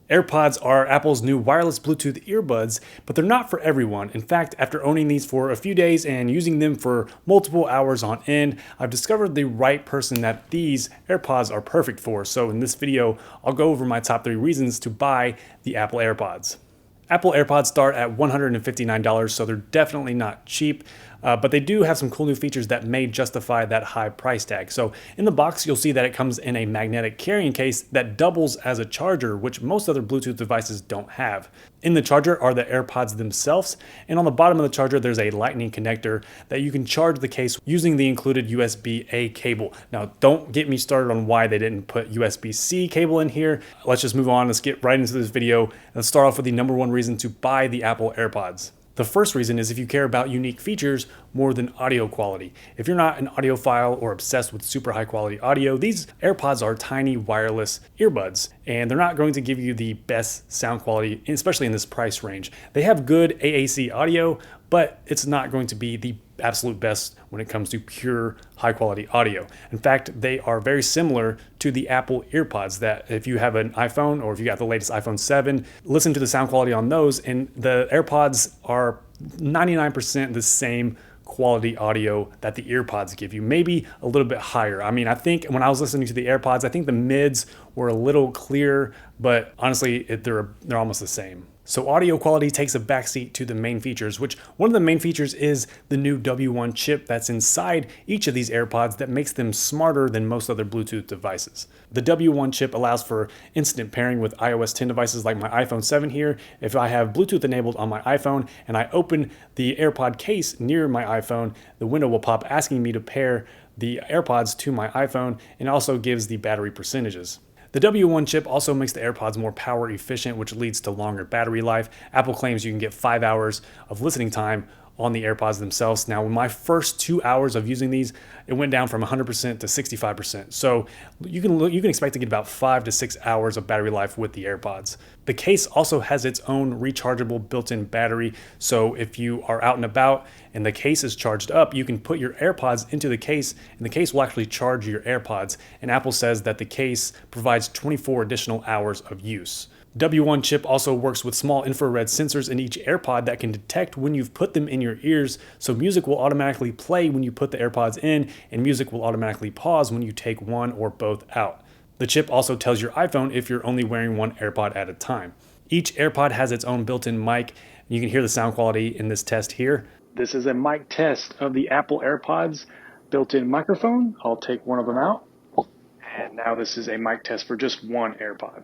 AirPods are Apple's new wireless Bluetooth earbuds, but they're not for everyone. In fact, after owning these for a few days and using them for multiple hours on end, I've discovered the right person that these AirPods are perfect for. So in this video, I'll go over my top 3 reasons to buy the Apple AirPods. Apple AirPods start at $159, so they're definitely not cheap. But they do have some cool new features that may justify that high price tag. So in the box, you'll see that it comes in a magnetic carrying case that doubles as a charger, which most other Bluetooth devices don't have. In the charger are the AirPods themselves, and on the bottom of the charger, there's a lightning connector that you can charge the case using the included USB-A cable. Now, don't get me started on why they didn't put USB-C cable in here. Let's just move on. Let's get right into this video. Let's start off with the number 1 reason to buy the Apple AirPods. The first reason is if you care about unique features more than audio quality. If you're not an audiophile or obsessed with super high quality audio, these AirPods are tiny wireless earbuds, and they're not going to give you the best sound quality, especially in this price range. They have good AAC audio, but it's not going to be the absolute best when it comes to pure high quality audio. In fact, they are very similar to the Apple AirPods that if you have an iPhone or if you got the latest iPhone 7, listen to the sound quality on those, and the AirPods are 99% the same quality audio that the earpods give you, maybe a little bit higher. I mean, I think when I was listening to the AirPods, I think the mids were a little clearer, but honestly, they're almost the same. So audio quality takes a backseat to the main features, which one of the main features is the new W1 chip that's inside each of these AirPods that makes them smarter than most other Bluetooth devices. The W1 chip allows for instant pairing with iOS 10 devices like my iPhone 7 here. If I have Bluetooth enabled on my iPhone and I open the AirPod case near my iPhone, the window will pop asking me to pair the AirPods to my iPhone, and also gives the battery percentages. The W1 chip also makes the AirPods more power efficient, which leads to longer battery life. Apple claims you can get 5 hours of listening time on the AirPods themselves. Now, in my first 2 hours of using these, it went down from 100% to 65%. So you can expect to get about 5 to 6 hours of battery life with the AirPods. The case also has its own rechargeable built-in battery. So if you are out and about and the case is charged up, you can put your AirPods into the case and the case will actually charge your AirPods. And Apple says that the case provides 24 additional hours of use. W1 chip also works with small infrared sensors in each AirPod that can detect when you've put them in your ears, so music will automatically play when you put the AirPods in, and music will automatically pause when you take one or both out. The chip also tells your iPhone if you're only wearing one AirPod at a time. Each AirPod has its own built-in mic, and you can hear the sound quality in this test here. This is a mic test of the Apple AirPods built-in microphone. I'll take one of them out, and now this is a mic test for just one AirPod.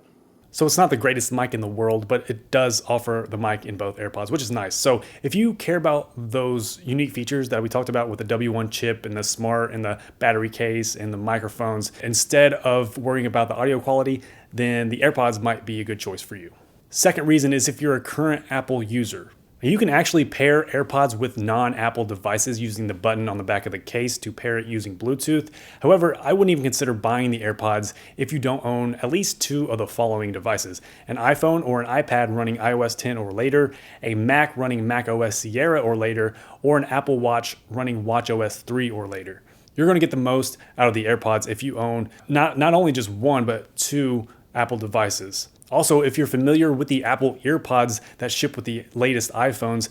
So it's not the greatest mic in the world, but it does offer the mic in both AirPods, which is nice. So if you care about those unique features that we talked about with the W1 chip and the smart and the battery case and the microphones, instead of worrying about the audio quality, then the AirPods might be a good choice for you. Second reason is if you're a current Apple user. You can actually pair AirPods with non-Apple devices using the button on the back of the case to pair it using Bluetooth. However, I wouldn't even consider buying the AirPods if you don't own at least 2 of the following devices: an iPhone or an iPad running iOS 10 or later, a Mac running macOS Sierra or later, or an Apple Watch running watchOS 3 or later. You're going to get the most out of the AirPods if you own not only just 1, but 2 Apple devices. Also, if you're familiar with the Apple AirPods that ship with the latest iPhones,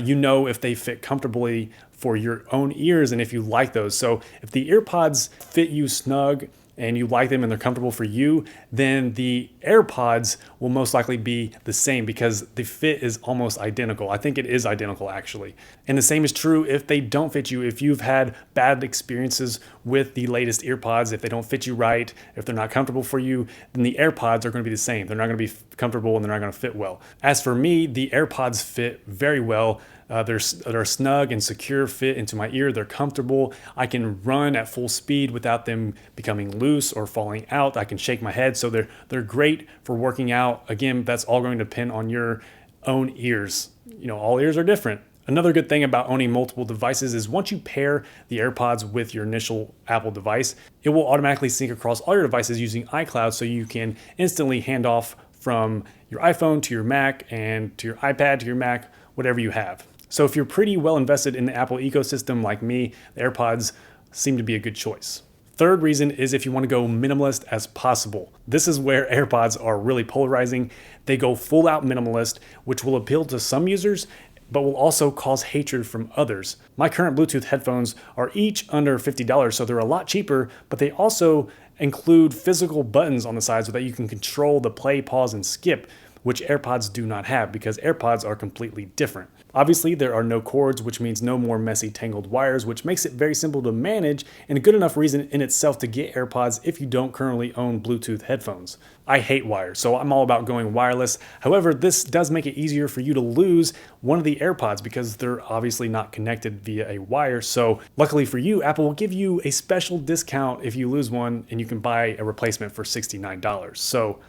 you know if they fit comfortably for your own ears and if you like those. So if the AirPods fit you snug and you like them and they're comfortable for you, then the AirPods will most likely be the same because the fit is almost identical. I think it is identical actually. And the same is true if they don't fit you. If you've had bad experiences with the latest AirPods, if they don't fit you right, if they're not comfortable for you, then the AirPods are going to be the same. They're not going to be comfortable and they're not going to fit well. As for me, the AirPods fit very well. They're a snug and secure fit into my ear. They're comfortable. I can run at full speed without them becoming loose or falling out. I can shake my head. So they're great for working out. Again, that's all going to depend on your own ears. You know, all ears are different. Another good thing about owning multiple devices is once you pair the AirPods with your initial Apple device, it will automatically sync across all your devices using iCloud, so you can instantly hand off from your iPhone to your Mac and to your iPad to your Mac, whatever you have. So if you're pretty well invested in the Apple ecosystem like me, the AirPods seem to be a good choice. Third reason is if you want to go minimalist as possible. This is where AirPods are really polarizing. They go full out minimalist, which will appeal to some users, but will also cause hatred from others. My current Bluetooth headphones are each under $50, so they're a lot cheaper, but they also include physical buttons on the side so that you can control the play, pause, and skip, which AirPods do not have because AirPods are completely different. Obviously, there are no cords, which means no more messy tangled wires, which makes it very simple to manage and a good enough reason in itself to get AirPods if you don't currently own Bluetooth headphones. I hate wires, so I'm all about going wireless. However, this does make it easier for you to lose one of the AirPods because they're obviously not connected via a wire. So luckily for you, Apple will give you a special discount if you lose one and you can buy a replacement for $69. So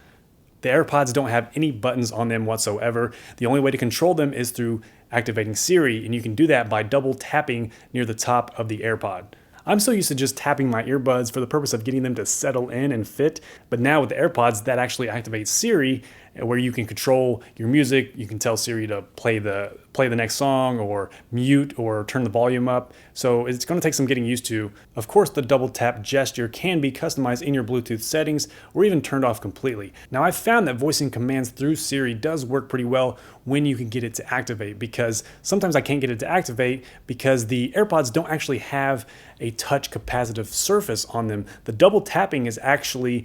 the AirPods don't have any buttons on them whatsoever. The only way to control them is through activating Siri, and you can do that by double tapping near the top of the AirPod. I'm so used to just tapping my earbuds for the purpose of getting them to settle in and fit, but now with the AirPods, that actually activates Siri, where you can control your music. You can tell Siri to play the next song or mute or turn the volume up. So it's going to take some getting used to. Of course, the double tap gesture can be customized in your Bluetooth settings or even turned off completely. Now, I've found that voicing commands through Siri does work pretty well when you can get it to activate, because sometimes I can't get it to activate because the AirPods don't actually have a touch capacitive surface on them. The double tapping is actually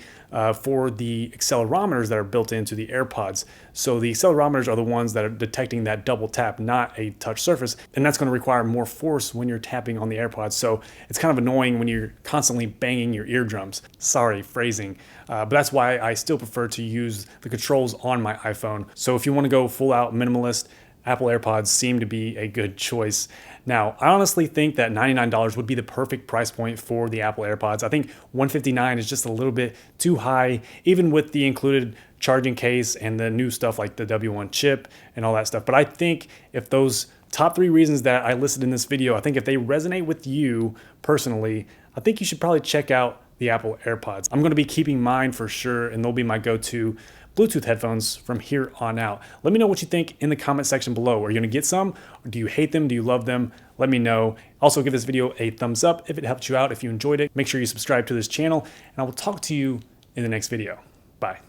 for the accelerometers that are built into the AirPods. So the accelerometers are the ones that are detecting that double tap, not a touch surface. And that's going to require more force when you're tapping on the AirPods. So it's kind of annoying when you're constantly banging your eardrums. Sorry, phrasing. But that's why I still prefer to use the controls on my iPhone. So if you want to go full out minimalist, Apple AirPods seem to be a good choice. Now, I honestly think that $99 would be the perfect price point for the Apple AirPods. I think $159 is just a little bit too high, even with the included charging case and the new stuff like the W1 chip and all that stuff. But I think if those top 3 reasons that I listed in this video, I think if they resonate with you personally, I think you should probably check out the Apple AirPods. I'm going to be keeping mine for sure, and they'll be my go-to Bluetooth headphones from here on out. Let me know what you think in the comment section below. Are you going to get some? Or do you hate them? Do you love them? Let me know. Also, give this video a thumbs up if it helped you out, if you enjoyed it. Make sure you subscribe to this channel, and I will talk to you in the next video. Bye.